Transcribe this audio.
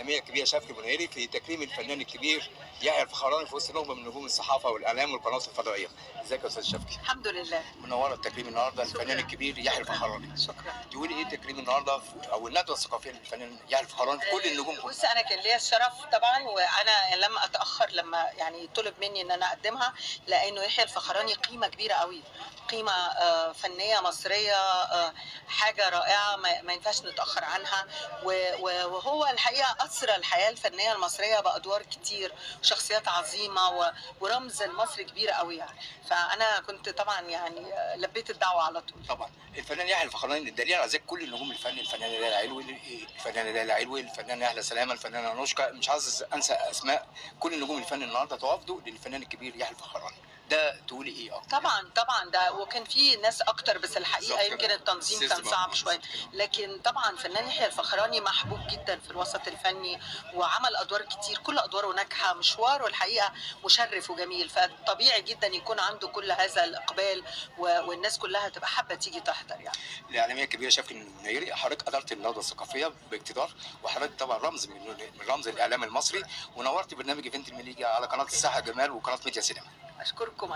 الاعلاميه الكبيره شفقي منيري في تكريم الفنان الكبير يحيى الفخراني في وسط نخبه من نجوم الصحافه والاعلام والقنوات الفضائيه. ازيك يا استاذ شفقي؟ الحمد لله. منوره التكريم النهارده الفنان الكبير يحيى الفخراني. شكرا. تقولي ايه تكريم النهارده او الندوه الثقافيه للفنان يحيى الفخراني في كل النجوم كلها؟ بص، انا كان ليا الشرف طبعا، وانا لم اتاخر لما يعني طلب مني ان انا اقدمها، لانه يحيى الفخراني قيمه كبيره قوي، قيمه فنيه مصريه، حاجه رائعه ما ينفعش نتاخر عنها. وهو الحقيقه اثرى الحياه الفنيه المصريه بادوار كتير، شخصيات عظيمه، ورمز المصري كبير قوي يعني. فانا كنت طبعا يعني لبيت الدعوه على طول. طبعا الفنان يحيى الفخراني الدليل على ذلك كل النجوم الفن، الفنانه ليلى علوي، الفنانه اهلا سلامه، الفنانه نوشكا، مش عايز انسى اسماء. كل نجوم الفن النهارده توافدوا للفنان الكبير يحيى الفخراني. ده تقولي ايه اكتر؟ طبعا ده، وكان في ناس اكتر، بس الحقيقه بالظبط يمكن كده. التنظيم كان السيستم صعب شويه. بالظبط كده. لكن طبعا فنان يحيى الفخراني محبوب جدا في الوسط الفني، وعمل ادوار كتير، كل ادواره ناجحه، مشواره الحقيقه مشرف وجميل، فطبيعي جدا يكون عنده كل هذا الاقبال، والناس كلها تبقى حابه تيجي تحضر يعني. الاعلاميه الكبيره شفقي منيري، حضرتك ادرت النهضه الثقافيه باقتدار، وحضرتك طبعا رمز من رمز الاعلام المصري، ونورت برنامج ايفنت المليجي على قناه الساحه جمال وقناه ميديا سينما. اشكركم.